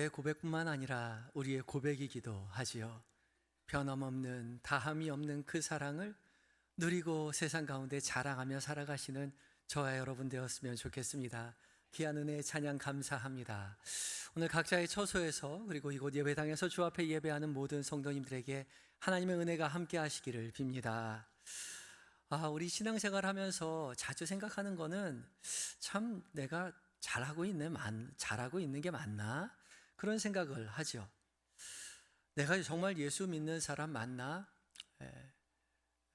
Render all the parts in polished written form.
내 고백뿐만 아니라 우리의 고백이기도 하지요. 변함없는 다함이 없는 그 사랑을 누리고 세상 가운데 자랑하며 살아가시는 저와 여러분 되었으면 좋겠습니다. 귀한 은혜의 찬양 감사합니다. 오늘 각자의 처소에서 그리고 이곳 예배당에서 주 앞에 예배하는 모든 성도님들에게 하나님의 은혜가 함께 하시기를 빕니다. 우리 신앙생활 하면서 자주 생각하는 거는 참 내가 잘하고 있는 게 맞나? 그런 생각을 하죠. 내가 정말 예수 믿는 사람 맞나?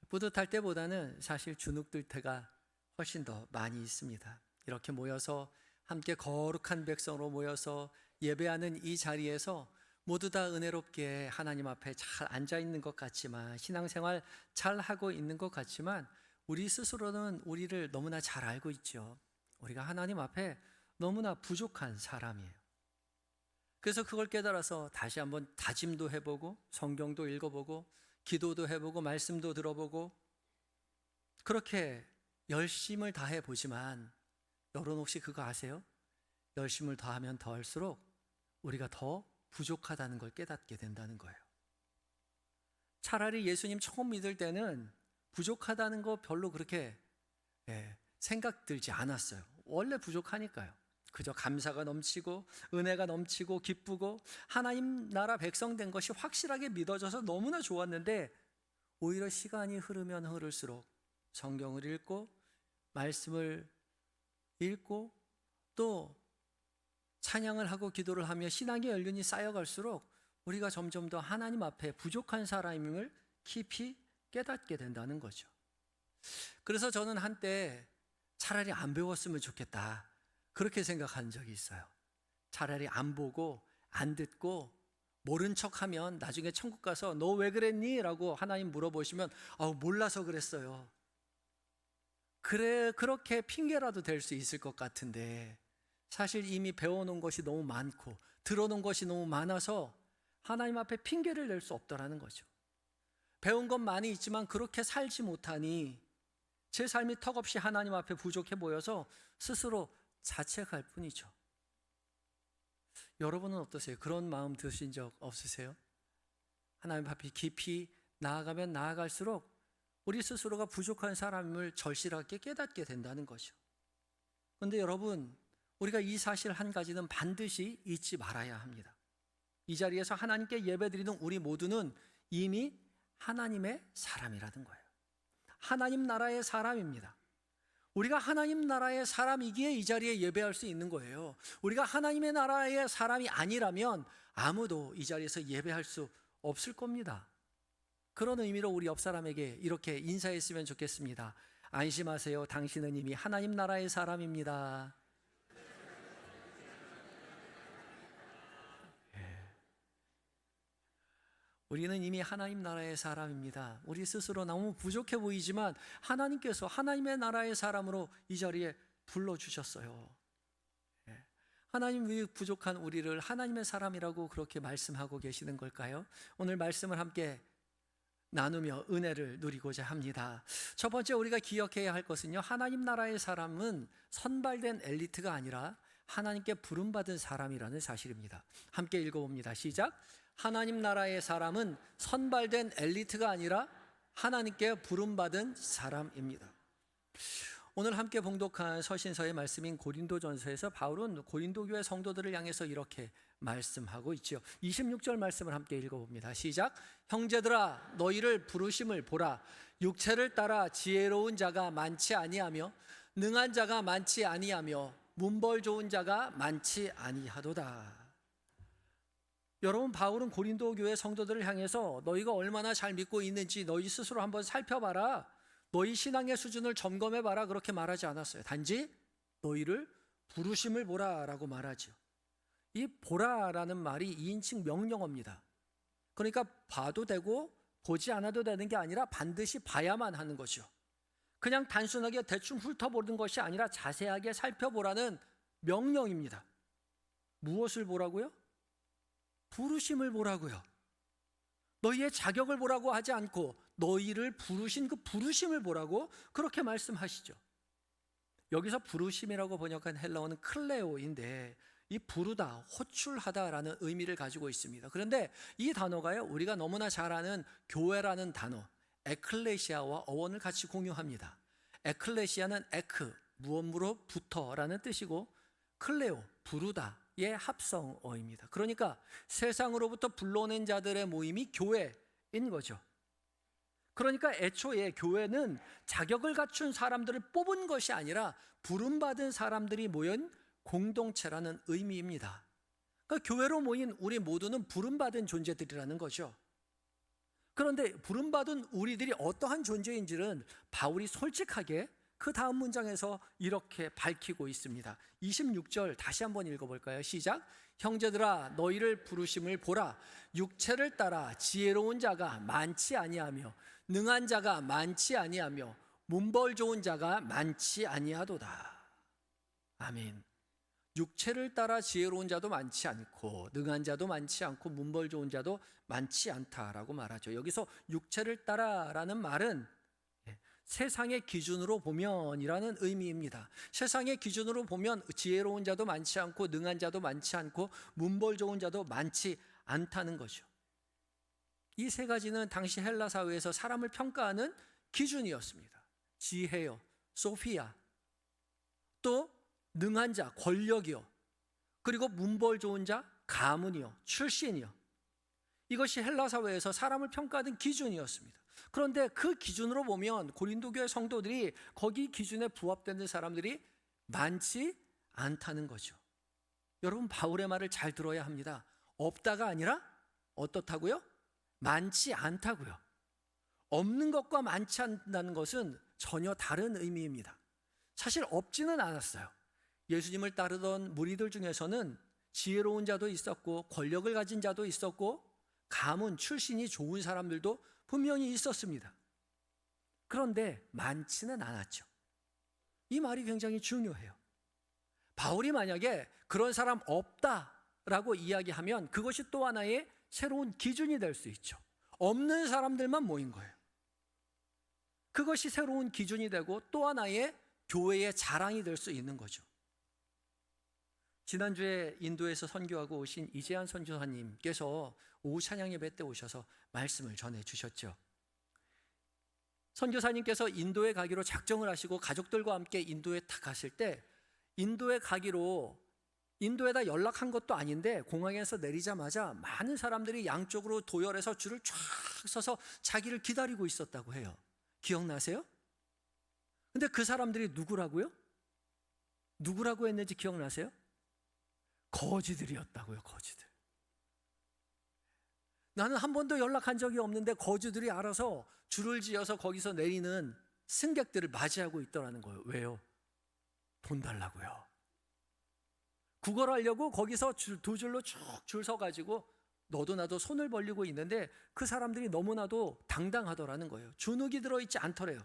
뿌듯할 때보다는 사실 주눅들 때가 훨씬 더 많이 있습니다. 이렇게 모여서 함께 거룩한 백성으로 모여서 예배하는 이 자리에서 모두 다 은혜롭게 하나님 앞에 잘 앉아 있는 것 같지만, 신앙생활 잘 하고 있는 것 같지만 우리 스스로는 우리를 너무나 잘 알고 있죠. 우리가 하나님 앞에 너무나 부족한 사람이에요. 그래서 그걸 깨달아서 다시 한번 다짐도 해보고 성경도 읽어보고 기도도 해보고 말씀도 들어보고 그렇게 열심을 다해 보지만, 여러분 혹시 그거 아세요? 열심을 더하면 더할수록 우리가 더 부족하다는 걸 깨닫게 된다는 거예요. 차라리 예수님 처음 믿을 때는 부족하다는 거 별로 그렇게 생각 들지 않았어요. 원래 부족하니까요. 그저 감사가 넘치고 은혜가 넘치고 기쁘고 하나님 나라 백성 된 것이 확실하게 믿어져서 너무나 좋았는데, 오히려 시간이 흐르면 흐를수록 성경을 읽고 말씀을 읽고 또 찬양을 하고 기도를 하며 신앙의 연륜이 쌓여갈수록 우리가 점점 더 하나님 앞에 부족한 사람임을 깊이 깨닫게 된다는 거죠. 그래서 저는 한때 차라리 안 배웠으면 좋겠다, 그렇게 생각한 적이 있어요. 차라리 안 보고 안 듣고 모른 척하면 나중에 천국 가서 너 왜 그랬니? 라고 하나님 물어보시면 몰라서 그랬어요. 그렇게 핑계라도 될 수 있을 것 같은데, 사실 이미 배워놓은 것이 너무 많고 들어놓은 것이 너무 많아서 하나님 앞에 핑계를 낼 수 없다라는 거죠. 배운 건 많이 있지만 그렇게 살지 못하니 제 삶이 턱없이 하나님 앞에 부족해 보여서 스스로 자책할 뿐이죠. 여러분은 어떠세요? 그런 마음 드신 적 없으세요? 하나님 앞에 깊이 나아가면 나아갈수록 우리 스스로가 부족한 사람을 절실하게 깨닫게 된다는 거죠. 그런데 여러분, 우리가 이 사실 한 가지는 반드시 잊지 말아야 합니다. 이 자리에서 하나님께 예배드리는 우리 모두는 이미 하나님의 사람이라는 거예요. 하나님 나라의 사람입니다. 우리가 하나님 나라의 사람이기에 이 자리에 예배할 수 있는 거예요. 우리가 하나님의 나라의 사람이 아니라면 아무도 이 자리에서 예배할 수 없을 겁니다. 그런 의미로 우리 옆 사람에게 이렇게 인사했으면 좋겠습니다. 안심하세요. 당신은 이미 하나님 나라의 사람입니다. 우리는 이미 하나님 나라의 사람입니다. 우리 스스로 너무 부족해 보이지만 하나님께서 하나님의 나라의 사람으로 이 자리에 불러주셨어요. 하나님 왜 부족한 우리를 하나님의 사람이라고 그렇게 말씀하고 계시는 걸까요? 오늘 말씀을 함께 나누며 은혜를 누리고자 합니다. 첫 번째 우리가 기억해야 할 것은요, 하나님 나라의 사람은 선발된 엘리트가 아니라 하나님께 부름받은 사람이라는 사실입니다. 함께 읽어봅니다. 시작. 하나님 나라의 사람은 선발된 엘리트가 아니라 하나님께 부름받은 사람입니다. 오늘 함께 봉독한 서신서의 말씀인 고린도전서에서 바울은 고린도 교회 성도들을 향해서 이렇게 말씀하고 있죠. 26절 말씀을 함께 읽어봅니다. 시작. 형제들아, 너희를 부르심을 보라. 육체를 따라 지혜로운 자가 많지 아니하며 능한 자가 많지 아니하며 문벌 좋은 자가 많지 아니하도다. 여러분, 바울은 고린도 교회 성도들을 향해서 너희가 얼마나 잘 믿고 있는지 너희 스스로 한번 살펴봐라, 너희 신앙의 수준을 점검해봐라, 그렇게 말하지 않았어요. 단지 너희를 부르심을 보라 라고 말하죠. 이 보라라는 말이 2인칭 명령어입니다. 그러니까 봐도 되고 보지 않아도 되는 게 아니라 반드시 봐야만 하는 거죠. 그냥 단순하게 대충 훑어보는 것이 아니라 자세하게 살펴보라는 명령입니다. 무엇을 보라고요? 부르심을 보라고요. 너희의 자격을 보라고 하지 않고 너희를 부르신 그 부르심을 보라고 그렇게 말씀하시죠. 여기서 부르심이라고 번역한 헬라어는 클레오인데, 이 부르다, 호출하다라는 의미를 가지고 있습니다. 그런데 이 단어가요, 우리가 너무나 잘 아는 교회라는 단어, 에클레시아와 어원을 같이 공유합니다. 에클레시아는 에크, 무엇으로부터라는 뜻이고, 클레오, 부르다의 합성어입니다. 그러니까 세상으로부터 불러낸 자들의 모임이 교회인 거죠. 그러니까 애초에 교회는 자격을 갖춘 사람들을 뽑은 것이 아니라 부름받은 사람들이 모인 공동체라는 의미입니다. 그러니까 교회로 모인 우리 모두는 부름받은 존재들이라는 거죠. 그런데 부름받은 우리들이 어떠한 존재인지는 바울이 솔직하게 그 다음 문장에서 이렇게 밝히고 있습니다. 26절 다시 한번 읽어볼까요? 시작. 형제들아 너희를 부르심을 보라. 육체를 따라 지혜로운 자가 많지 아니하며 능한 자가 많지 아니하며 문벌 좋은 자가 많지 아니하도다. 아멘. 육체를 따라 지혜로운 자도 많지 않고 능한 자도 많지 않고 문벌 좋은 자도 많지 않다라고 말하죠. 여기서 육체를 따라라는 말은 세상의 기준으로 보면이라는 의미입니다. 세상의 기준으로 보면 지혜로운 자도 많지 않고 능한 자도 많지 않고 문벌 좋은 자도 많지 않다는 거죠. 이 세 가지는 당시 헬라 사회에서 사람을 평가하는 기준이었습니다. 지혜요, 소피아, 또 능한 자, 권력이요, 그리고 문벌 좋은 자, 가문이요, 출신이요. 이것이 헬라 사회에서 사람을 평가하는 기준이었습니다. 그런데 그 기준으로 보면 고린도 교회 성도들이 거기 기준에 부합되는 사람들이 많지 않다는 거죠. 여러분, 바울의 말을 잘 들어야 합니다. 없다가 아니라 어떻다고요? 많지 않다고요. 없는 것과 많지 않다는 것은 전혀 다른 의미입니다. 사실 없지는 않았어요. 예수님을 따르던 무리들 중에서는 지혜로운 자도 있었고 권력을 가진 자도 있었고 가문, 출신이 좋은 사람들도 분명히 있었습니다. 그런데 많지는 않았죠. 이 말이 굉장히 중요해요. 바울이 만약에 그런 사람 없다라고 이야기하면 그것이 또 하나의 새로운 기준이 될 수 있죠. 없는 사람들만 모인 거예요. 그것이 새로운 기준이 되고 또 하나의 교회의 자랑이 될 수 있는 거죠. 지난주에 인도에서 선교하고 오신 이재한 선교사님께서 오후 찬양 예배 때 오셔서 말씀을 전해 주셨죠. 선교사님께서 인도에 가기로 작정을 하시고 가족들과 함께 인도에 딱 갔을 때 인도에 가기로 인도에다 연락한 것도 아닌데 공항에서 내리자마자 많은 사람들이 양쪽으로 도열해서 줄을 쫙 서서 자기를 기다리고 있었다고 해요. 기억나세요? 근데 그 사람들이 누구라고요? 누구라고 했는지 기억나세요? 거지들이었다고요. 거지들. 나는 한 번도 연락한 적이 없는데 거지들이 알아서 줄을 지어서 거기서 내리는 승객들을 맞이하고 있더라는 거예요. 왜요? 돈 달라고요. 구걸하려고 거기서 두 줄로 쭉 줄 서가지고 너도 나도 손을 벌리고 있는데 그 사람들이 너무나도 당당하더라는 거예요. 주눅이 들어있지 않더래요.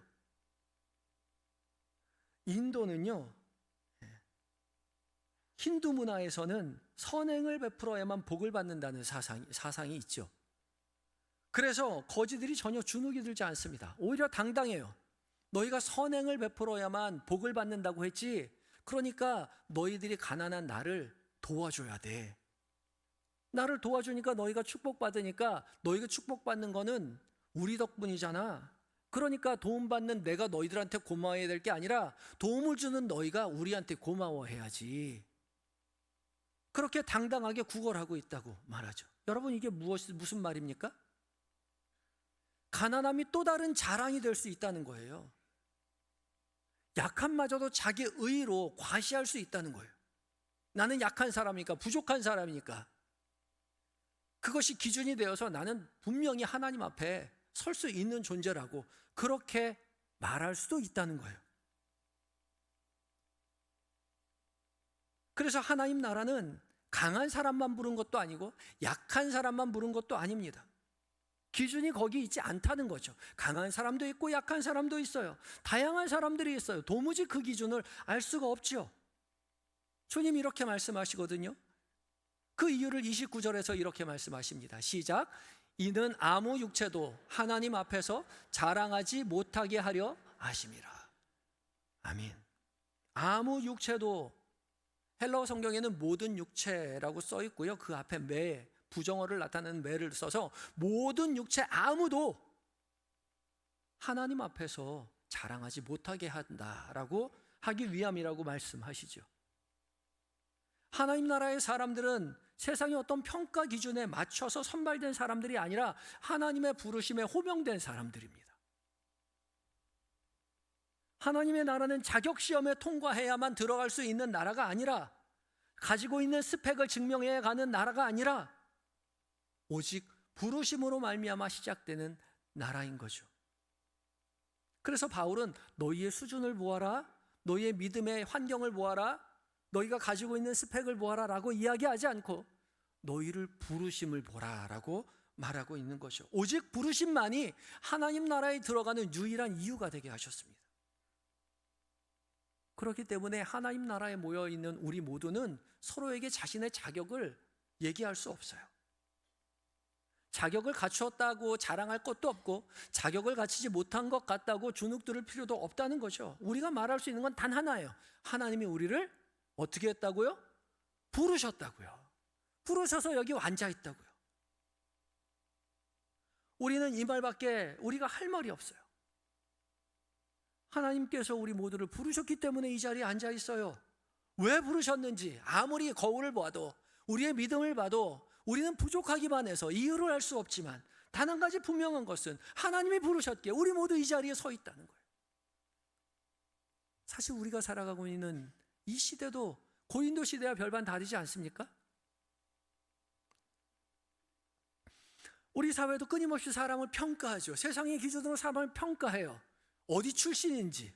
인도는요, 힌두 문화에서는 선행을 베풀어야만 복을 받는다는 사상이 있죠. 그래서 거지들이 전혀 주눅이 들지 않습니다. 오히려 당당해요. 너희가 선행을 베풀어야만 복을 받는다고 했지, 그러니까 너희들이 가난한 나를 도와줘야 돼. 나를 도와주니까 너희가 축복받으니까 너희가 축복받는 거는 우리 덕분이잖아. 그러니까 도움받는 내가 너희들한테 고마워해야 될 게 아니라 도움을 주는 너희가 우리한테 고마워해야지. 그렇게 당당하게 구걸하고 있다고 말하죠. 여러분, 이게 무슨 말입니까? 가난함이 또 다른 자랑이 될 수 있다는 거예요. 약함마저도 자기 의로 과시할 수 있다는 거예요. 나는 약한 사람이니까, 부족한 사람이니까. 그것이 기준이 되어서 나는 분명히 하나님 앞에 설 수 있는 존재라고 그렇게 말할 수도 있다는 거예요. 그래서 하나님 나라는 강한 사람만 부른 것도 아니고 약한 사람만 부른 것도 아닙니다. 기준이 거기 있지 않다는 거죠. 강한 사람도 있고 약한 사람도 있어요. 다양한 사람들이 있어요. 도무지 그 기준을 알 수가 없죠. 주님이 이렇게 말씀하시거든요. 그 이유를 29절에서 이렇게 말씀하십니다. 시작. 이는 아무 육체도 하나님 앞에서 자랑하지 못하게 하려 하심이라. 아멘. 아무 육체도 헬라어 성경에는 모든 육체라고 써 있고요. 그 앞에 매, 부정어를 나타내는 매를 써서 모든 육체 아무도 하나님 앞에서 자랑하지 못하게 한다라고 하기 위함이라고 말씀하시죠. 하나님 나라의 사람들은 세상의 어떤 평가 기준에 맞춰서 선발된 사람들이 아니라 하나님의 부르심에 호명된 사람들입니다. 하나님의 나라는 자격 시험에 통과해야만 들어갈 수 있는 나라가 아니라, 가지고 있는 스펙을 증명해 가는 나라가 아니라 오직 부르심으로 말미암아 시작되는 나라인 거죠. 그래서 바울은 너희의 수준을 보아라, 너희의 믿음의 환경을 보아라, 너희가 가지고 있는 스펙을 보아라 라고 이야기하지 않고 너희를 부르심을 보라 라고 말하고 있는 것이죠. 오직 부르심만이 하나님 나라에 들어가는 유일한 이유가 되게 하셨습니다. 그렇기 때문에 하나님 나라에 모여있는 우리 모두는 서로에게 자신의 자격을 얘기할 수 없어요. 자격을 갖추었다고 자랑할 것도 없고 자격을 갖추지 못한 것 같다고 주눅 들을 필요도 없다는 거죠. 우리가 말할 수 있는 건 단 하나예요. 하나님이 우리를 어떻게 했다고요? 부르셨다고요. 부르셔서 여기 앉아있다고요. 우리는 이 말밖에 우리가 할 말이 없어요. 하나님께서 우리 모두를 부르셨기 때문에 이 자리에 앉아 있어요. 왜 부르셨는지 아무리 거울을 봐도, 우리의 믿음을 봐도 우리는 부족하기만 해서 이유를 알 수 없지만, 단 한 가지 분명한 것은 하나님이 부르셨기에 우리 모두 이 자리에 서 있다는 거예요. 사실 우리가 살아가고 있는 이 시대도 고린도 시대와 별반 다르지 않습니까? 우리 사회도 끊임없이 사람을 평가하죠. 세상의 기준으로 사람을 평가해요. 어디 출신인지,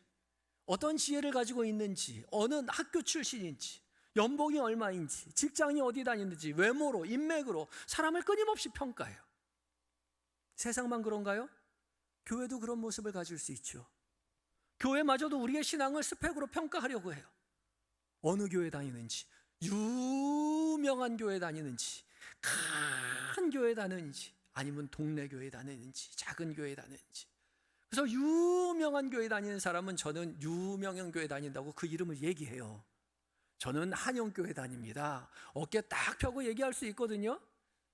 어떤 지혜를 가지고 있는지, 어느 학교 출신인지, 연봉이 얼마인지, 직장이 어디 다니는지, 외모로, 인맥으로 사람을 끊임없이 평가해요. 세상만 그런가요? 교회도 그런 모습을 가질 수 있죠. 교회마저도 우리의 신앙을 스펙으로 평가하려고 해요. 어느 교회 다니는지, 유명한 교회 다니는지, 큰 교회 다니는지, 아니면 동네 교회 다니는지, 작은 교회 다니는지. 그래서 유명한 교회 다니는 사람은 저는 유명한 교회 다닌다고 그 이름을 얘기해요. 저는 한영교회 다닙니다. 어깨 딱 펴고 얘기할 수 있거든요.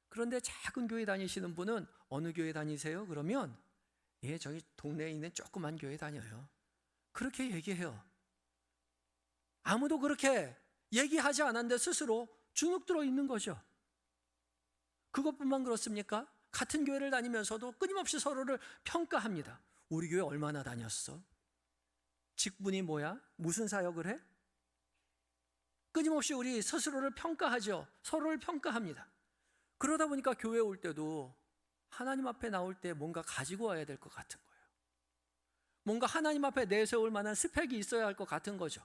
그런데 작은 교회 다니시는 분은 어느 교회 다니세요? 그러면 저기 동네에 있는 조그만 교회 다녀요. 그렇게 얘기해요. 아무도 그렇게 얘기하지 않았는데 스스로 주눅 들어 있는 거죠. 그것뿐만 그렇습니까? 같은 교회를 다니면서도 끊임없이 서로를 평가합니다. 우리 교회 얼마나 다녔어? 직분이 뭐야? 무슨 사역을 해? 끊임없이 우리 스스로를 평가하죠. 서로를 평가합니다. 그러다 보니까 교회 올 때도 하나님 앞에 나올 때 뭔가 가지고 와야 될 것 같은 거예요. 뭔가 하나님 앞에 내세울 만한 스펙이 있어야 할 것 같은 거죠.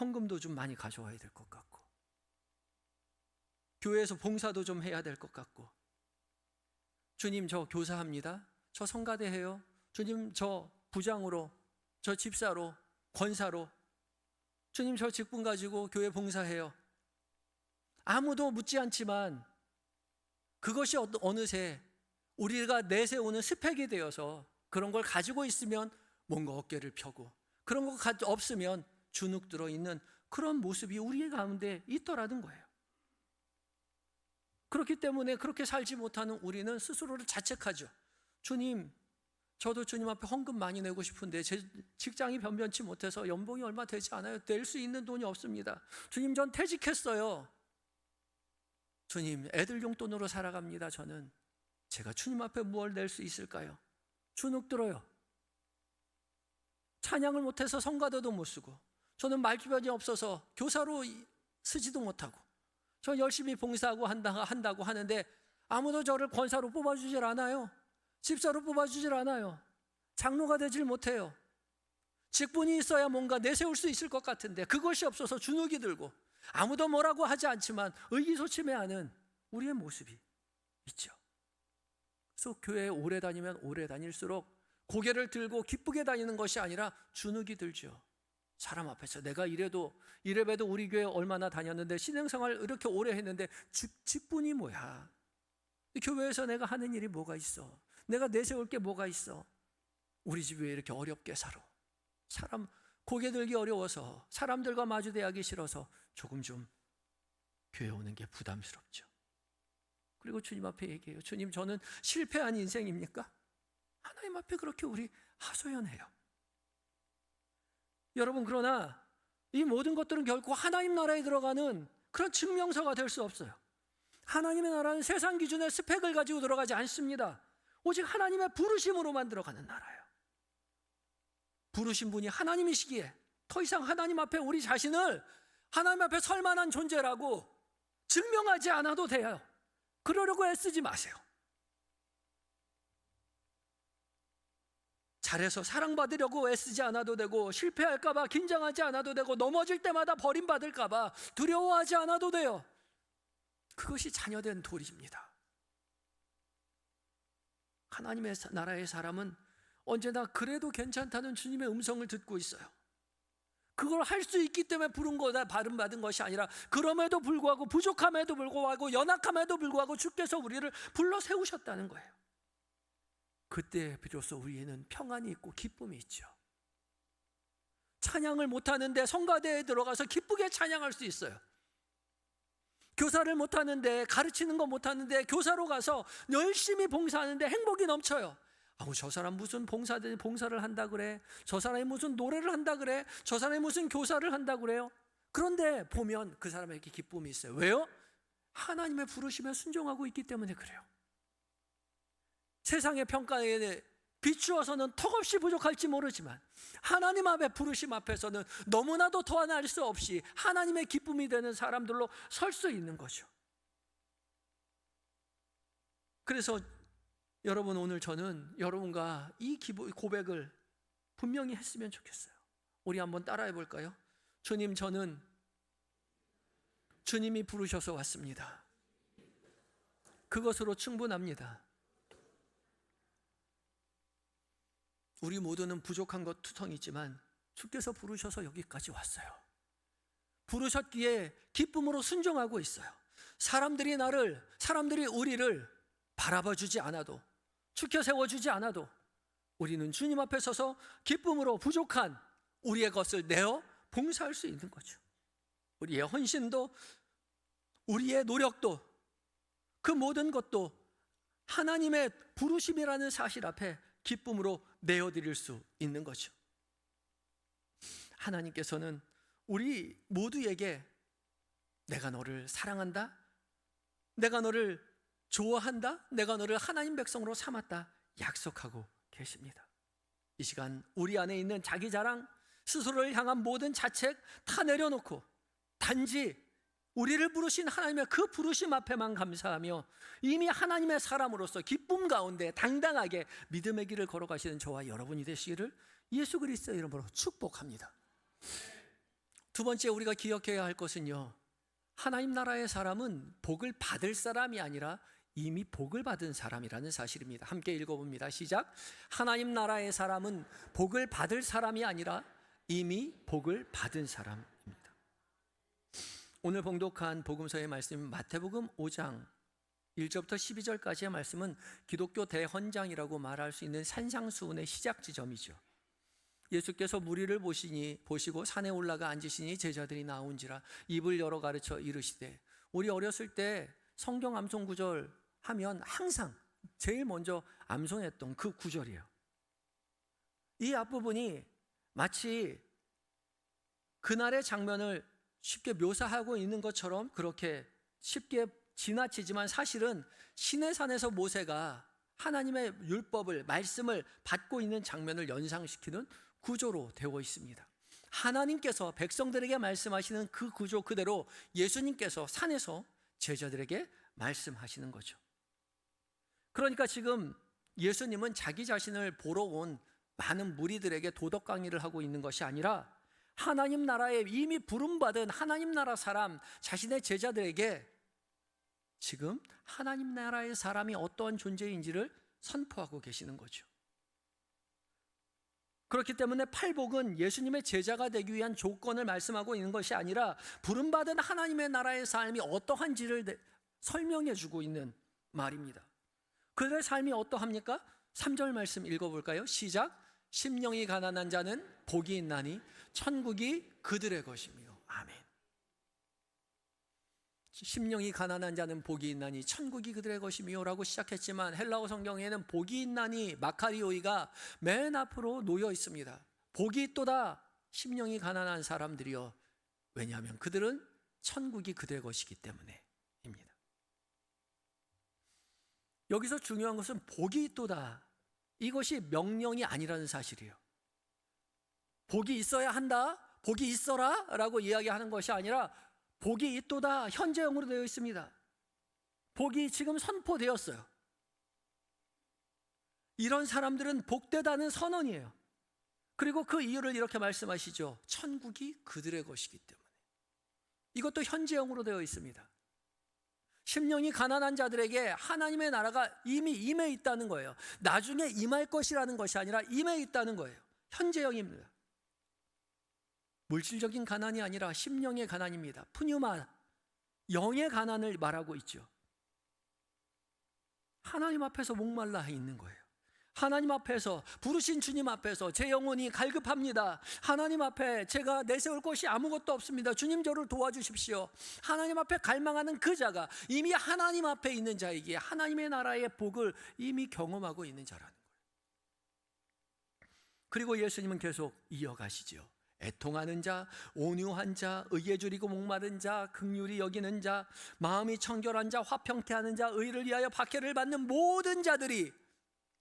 헌금도 좀 많이 가져와야 될 것 같고, 교회에서 봉사도 좀 해야 될 것 같고, 주님 저 교사합니다, 저 성가대 해요, 주님 저 부장으로, 저 집사로, 권사로, 주님 저 직분 가지고 교회 봉사해요. 아무도 묻지 않지만 그것이 어느새 우리가 내세우는 스펙이 되어서 그런 걸 가지고 있으면 뭔가 어깨를 펴고, 그런 거 없으면 주눅 들어 있는 그런 모습이 우리 가운데 있더라는 거예요. 그렇기 때문에 그렇게 살지 못하는 우리는 스스로를 자책하죠. 주님, 저도 주님 앞에 헌금 많이 내고 싶은데 제 직장이 변변치 못해서 연봉이 얼마 되지 않아요. 낼 수 있는 돈이 없습니다. 주님, 전 퇴직했어요. 주님, 애들 용돈으로 살아갑니다. 저는 제가 주님 앞에 무엇을 낼 수 있을까요? 주눅 들어요. 찬양을 못해서 성가대도 못 쓰고, 저는 말주변이 없어서 교사로 쓰지도 못하고, 저 열심히 봉사하고 한다고 하는데 아무도 저를 권사로 뽑아주질 않아요. 집사로 뽑아주질 않아요. 장로가 되질 못해요. 직분이 있어야 뭔가 내세울 수 있을 것 같은데 그것이 없어서 주눅이 들고, 아무도 뭐라고 하지 않지만 의기소침해하는 우리의 모습이 있죠. 그래서 교회에 오래 다니면 오래 다닐수록 고개를 들고 기쁘게 다니는 것이 아니라 주눅이 들죠. 사람 앞에서 내가 이래봬도 우리 교회 얼마나 다녔는데, 신앙생활 이렇게 오래 했는데 직분이 뭐야? 교회에서 내가 하는 일이 뭐가 있어? 내가 내세울 게 뭐가 있어? 우리 집이 왜 이렇게 어렵게 살아? 사람 고개 들기 어려워서 사람들과 마주대하기 싫어서 조금 좀 교회 오는 게 부담스럽죠. 그리고 주님 앞에 얘기해요. 주님, 저는 실패한 인생입니까? 하나님 앞에 그렇게 우리 하소연해요. 여러분, 그러나 이 모든 것들은 결코 하나님 나라에 들어가는 그런 증명서가 될 수 없어요. 하나님의 나라는 세상 기준의 스펙을 가지고 들어가지 않습니다. 오직 하나님의 부르심으로만 들어가는 나라예요. 부르신 분이 하나님이시기에 더 이상 하나님 앞에 우리 자신을 하나님 앞에 설 만한 존재라고 증명하지 않아도 돼요. 그러려고 애쓰지 마세요. 잘해서 사랑받으려고 애쓰지 않아도 되고, 실패할까 봐 긴장하지 않아도 되고, 넘어질 때마다 버림받을까 봐 두려워하지 않아도 돼요. 그것이 자녀된 도리입니다. 하나님의 나라의 사람은 언제나 그래도 괜찮다는 주님의 음성을 듣고 있어요. 그걸 할 수 있기 때문에 부른 거다, 받은 것이 아니라 그럼에도 불구하고, 부족함에도 불구하고, 연약함에도 불구하고 주께서 우리를 불러 세우셨다는 거예요. 그때 비로소 우리에는 평안이 있고 기쁨이 있죠. 찬양을 못하는데 성가대에 들어가서 기쁘게 찬양할 수 있어요. 교사를 못하는데, 가르치는 거 못하는데 교사로 가서 열심히 봉사하는데 행복이 넘쳐요. 저 사람 무슨 봉사를 한다 그래, 저 사람이 무슨 노래를 한다 그래, 저 사람이 무슨 교사를 한다 그래요. 그런데 보면 그 사람에게 기쁨이 있어요. 왜요? 하나님의 부르심에 순종하고 있기 때문에 그래요. 세상의 평가에 비추어서는 턱없이 부족할지 모르지만 하나님 앞에 부르심 앞에서는 너무나도 더할 수 없이 하나님의 기쁨이 되는 사람들로 설 수 있는 거죠. 그래서 여러분, 오늘 저는 여러분과 이 고백을 분명히 했으면 좋겠어요. 우리 한번 따라해 볼까요? 주님, 저는 주님이 부르셔서 왔습니다. 그것으로 충분합니다. 우리 모두는 부족한 것 투성이지만 주께서 부르셔서 여기까지 왔어요. 부르셨기에 기쁨으로 순종하고 있어요. 사람들이 우리를 바라봐 주지 않아도, 축혀 세워주지 않아도 우리는 주님 앞에 서서 기쁨으로 부족한 우리의 것을 내어 봉사할 수 있는 거죠. 우리의 헌신도, 우리의 노력도, 그 모든 것도 하나님의 부르심이라는 사실 앞에 기쁨으로 내어드릴 수 있는 거죠. 하나님께서는 우리 모두에게 내가 너를 사랑한다, 내가 너를 좋아한다, 내가 너를 하나님 백성으로 삼았다 약속하고 계십니다. 이 시간 우리 안에 있는 자기 자랑, 스스로를 향한 모든 자책 다 내려놓고 단지 우리를 부르신 하나님의 그 부르심 앞에만 감사하며 이미 하나님의 사람으로서 기쁨 가운데 당당하게 믿음의 길을 걸어가시는 저와 여러분이 되시기를 예수 그리스도의 이름으로 축복합니다. 두 번째 우리가 기억해야 할 것은요, 하나님 나라의 사람은 복을 받을 사람이 아니라 이미 복을 받은 사람이라는 사실입니다. 함께 읽어봅니다. 시작. 하나님 나라의 사람은 복을 받을 사람이 아니라 이미 복을 받은 사람입니다. 오늘 봉독한 복음서의 말씀은 마태복음 5장 1절부터 12절까지의 말씀은 기독교 대헌장이라고 말할 수 있는 산상수훈의 시작 지점이죠. 예수께서 무리를 보시고 산에 올라가 앉으시니 제자들이 나온지라 입을 열어 가르쳐 이르시되, 우리 어렸을 때 성경 암송 구절 하면 항상 제일 먼저 암송했던 그 구절이에요. 이 앞부분이 마치 그날의 장면을 쉽게 묘사하고 있는 것처럼 그렇게 쉽게 지나치지만 사실은 시내산에서 모세가 하나님의 율법을, 말씀을 받고 있는 장면을 연상시키는 구조로 되어 있습니다. 하나님께서 백성들에게 말씀하시는 그 구조 그대로 예수님께서 산에서 제자들에게 말씀하시는 거죠. 그러니까 지금 예수님은 자기 자신을 보러 온 많은 무리들에게 도덕 강의를 하고 있는 것이 아니라 하나님 나라에 이미 부름받은 하나님 나라 사람, 자신의 제자들에게 지금 하나님 나라의 사람이 어떠한 존재인지를 선포하고 계시는 거죠. 그렇기 때문에 팔복은 예수님의 제자가 되기 위한 조건을 말씀하고 있는 것이 아니라 부름받은 하나님의 나라의 삶이 어떠한지를 설명해 주고 있는 말입니다. 그들의 삶이 어떠합니까? 3절 말씀 읽어볼까요? 시작. 심령이 가난한 자는 복이 있나니 천국이 그들의 것이며. 아멘. 심령이 가난한 자는 복이 있나니 천국이 그들의 것이며 라고 시작했지만 헬라어 성경에는 복이 있나니 마카리오이가 맨 앞으로 놓여 있습니다. 복이 있도다 심령이 가난한 사람들이여. 왜냐하면 그들은 천국이 그들의 것이기 때문에입니다. 여기서 중요한 것은 복이 있도다, 이것이 명령이 아니라는 사실이에요. 복이 있어야 한다, 복이 있어라 라고 이야기하는 것이 아니라 복이 있도다, 현재형으로 되어 있습니다. 복이 지금 선포되었어요. 이런 사람들은 복되다는 선언이에요. 그리고 그 이유를 이렇게 말씀하시죠. 천국이 그들의 것이기 때문에. 이것도 현재형으로 되어 있습니다. 심령이 가난한 자들에게 하나님의 나라가 이미 임해 있다는 거예요. 나중에 임할 것이라는 것이 아니라 임해 있다는 거예요. 현재형입니다. 물질적인 가난이 아니라 심령의 가난입니다. 푸뉴마, 영의 가난을 말하고 있죠. 하나님 앞에서 목말라 있는 거예요. 하나님 앞에서, 부르신 주님 앞에서 제 영혼이 갈급합니다. 하나님 앞에 제가 내세울 것이 아무것도 없습니다. 주님 저를 도와주십시오. 하나님 앞에 갈망하는 그 자가 이미 하나님 앞에 있는 자이기에 하나님의 나라의 복을 이미 경험하고 있는 자라는 거예요. 그리고 예수님은 계속 이어가시죠. 애통하는 자, 온유한 자, 의에 줄이고 목마른 자, 긍휼히 여기는 자, 마음이 청결한 자, 화평케 하는 자, 의를 위하여 박해를 받는 모든 자들이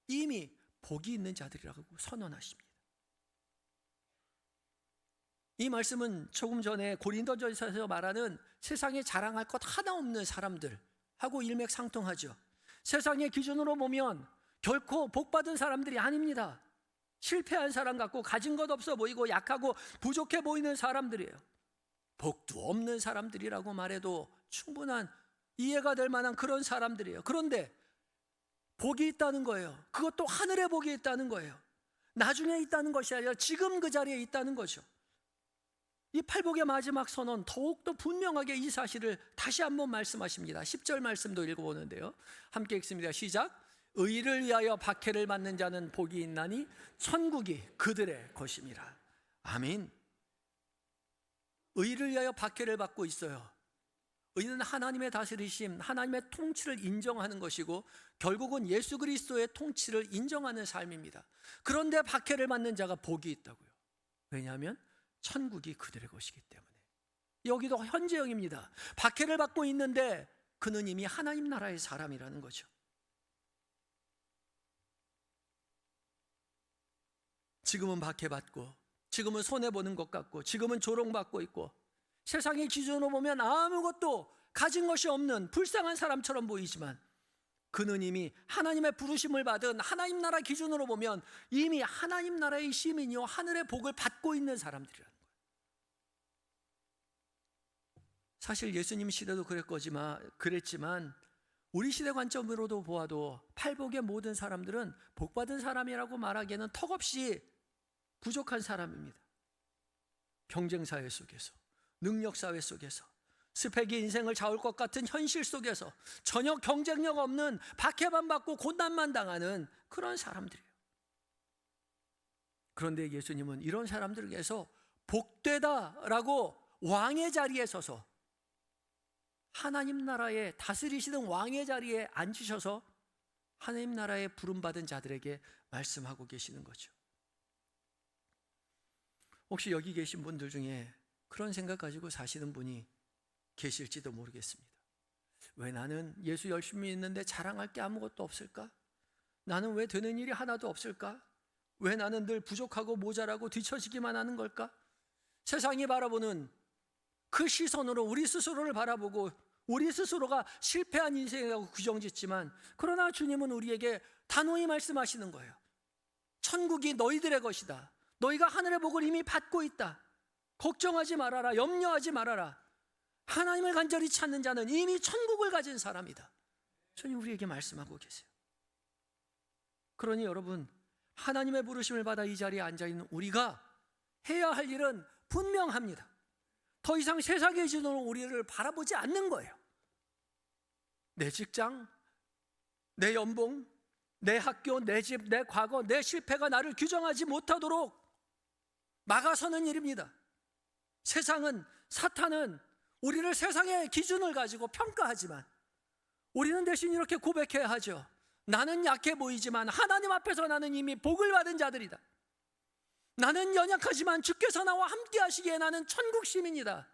이미 복이 있는 자들이라고 선언하십니다. 이 말씀은 조금 전에 고린도전서에서 말하는 세상에 자랑할 것 하나 없는 사람들하고 일맥상통하죠. 세상의 기준으로 보면 결코 복받은 사람들이 아닙니다. 실패한 사람 같고 가진 것 없어 보이고 약하고 부족해 보이는 사람들이에요. 복도 없는 사람들이라고 말해도 충분한 이해가 될 만한 그런 사람들이에요. 그런데 복이 있다는 거예요. 그것도 하늘의 복이 있다는 거예요. 나중에 있다는 것이 아니라 지금 그 자리에 있다는 거죠. 이 팔복의 마지막 선언, 더욱더 분명하게 이 사실을 다시 한번 말씀하십니다. 10절 말씀도 읽어보는데요. 함께 읽습니다. 시작. 의를 위하여 박해를 받는 자는 복이 있나니 천국이 그들의 것임이라. 아멘. 의를 위하여 박해를 받고 있어요. 의는 하나님의 다스리심, 하나님의 통치를 인정하는 것이고 결국은 예수 그리스도의 통치를 인정하는 삶입니다. 그런데 박해를 받는 자가 복이 있다고요. 왜냐하면 천국이 그들의 것이기 때문에. 여기도 현재형입니다. 박해를 받고 있는데 그는 이미 하나님 나라의 사람이라는 거죠. 지금은 박해받고, 지금은 손해보는 것 같고, 지금은 조롱받고 있고, 세상의 기준으로 보면 아무것도 가진 것이 없는 불쌍한 사람처럼 보이지만 그는 이미 하나님의 부르심을 받은, 하나님 나라 기준으로 보면 이미 하나님 나라의 시민이요 하늘의 복을 받고 있는 사람들이라는 거예요. 사실 예수님 시대도 그랬지만 우리 시대 관점으로도 보아도 팔복의 모든 사람들은 복받은 사람이라고 말하기에는 턱없이 부족한 사람입니다. 경쟁사회 속에서, 능력사회 속에서, 스펙이 인생을 좌울 것 같은 현실 속에서 전혀 경쟁력 없는, 박해만 받고 고난만 당하는 그런 사람들이에요. 그런데 예수님은 이런 사람들에게서 복되다라고 왕의 자리에 서서, 하나님 나라에 다스리시는 왕의 자리에 앉으셔서 하나님 나라에 부름받은 자들에게 말씀하고 계시는 거죠. 혹시 여기 계신 분들 중에 그런 생각 가지고 사시는 분이 계실지도 모르겠습니다. 왜 나는 예수 열심히 있는데 자랑할 게 아무것도 없을까? 나는 왜 되는 일이 하나도 없을까? 왜 나는 늘 부족하고 모자라고 뒤처지기만 하는 걸까? 세상이 바라보는 그 시선으로 우리 스스로를 바라보고 우리 스스로가 실패한 인생이라고 규정짓지만, 그러나 주님은 우리에게 단호히 말씀하시는 거예요. 천국이 너희들의 것이다. 너희가 하늘의 복을 이미 받고 있다. 걱정하지 말아라. 염려하지 말아라. 하나님을 간절히 찾는 자는 이미 천국을 가진 사람이다. 주님 우리에게 말씀하고 계세요. 그러니 여러분, 하나님의 부르심을 받아 이 자리에 앉아있는 우리가 해야 할 일은 분명합니다. 더 이상 세상의 기준으로 우리를 바라보지 않는 거예요. 내 직장, 내 연봉, 내 학교, 내 집, 내 과거, 내 실패가 나를 규정하지 못하도록 막아서는 일입니다. 세상은, 사탄은 우리를 세상의 기준을 가지고 평가하지만 우리는 대신 이렇게 고백해야 하죠. 나는 약해 보이지만 하나님 앞에서 나는 이미 복을 받은 자들이다. 나는 연약하지만 주께서 나와 함께 하시기에 나는 천국 시민이다.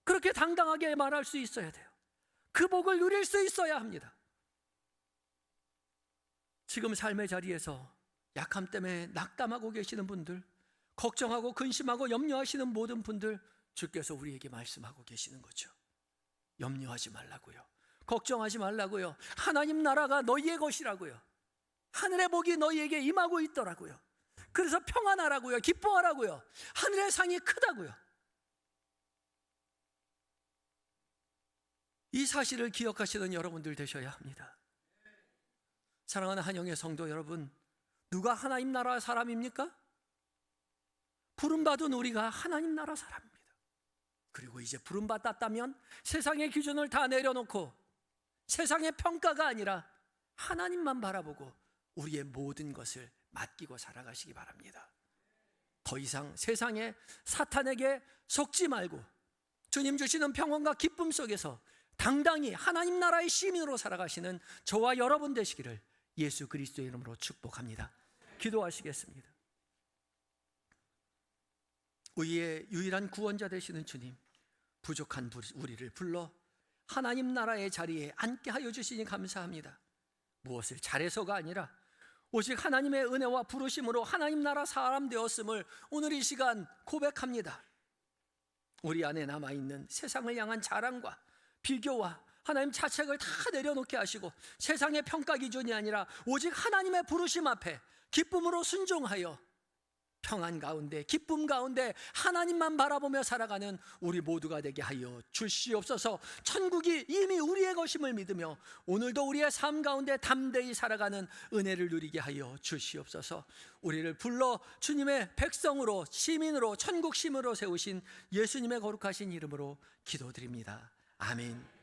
그렇게 당당하게 말할 수 있어야 돼요. 그 복을 누릴 수 있어야 합니다. 지금 삶의 자리에서 약함 때문에 낙담하고 계시는 분들, 걱정하고 근심하고 염려하시는 모든 분들, 주께서 우리에게 말씀하고 계시는 거죠. 염려하지 말라고요. 걱정하지 말라고요. 하나님 나라가 너희의 것이라고요. 하늘의 복이 너희에게 임하고 있더라고요. 그래서 평안하라고요. 기뻐하라고요. 하늘의 상이 크다고요. 이 사실을 기억하시는 여러분들 되셔야 합니다. 사랑하는 한영의 성도 여러분, 누가 하나님 나라 사람입니까? 부름받은 우리가 하나님 나라 사람입니다. 그리고 이제 부름받았다면 세상의 기준을 다 내려놓고 세상의 평가가 아니라 하나님만 바라보고 우리의 모든 것을 맡기고 살아가시기 바랍니다. 더 이상 세상에, 사탄에게 속지 말고 주님 주시는 평안과 기쁨 속에서 당당히 하나님 나라의 시민으로 살아가시는 저와 여러분 되시기를 예수 그리스도의 이름으로 축복합니다. 기도하시겠습니다. 우리의 유일한 구원자 되시는 주님, 부족한 우리를 불러 하나님 나라의 자리에 앉게 하여 주시니 감사합니다. 무엇을 잘해서가 아니라 오직 하나님의 은혜와 부르심으로 하나님 나라 사람 되었음을 오늘 이 시간 고백합니다. 우리 안에 남아있는 세상을 향한 자랑과 비교와 하나님 자책을 다 내려놓게 하시고 세상의 평가 기준이 아니라 오직 하나님의 부르심 앞에 기쁨으로 순종하여 평안 가운데, 기쁨 가운데 하나님만 바라보며 살아가는 우리 모두가 되게 하여 주시옵소서. 천국이 이미 우리의 것임을 믿으며 오늘도 우리의 삶 가운데 담대히 살아가는 은혜를 누리게 하여 주시옵소서. 우리를 불러 주님의 백성으로, 시민으로, 천국 시민으로 세우신 예수님의 거룩하신 이름으로 기도드립니다. 아멘.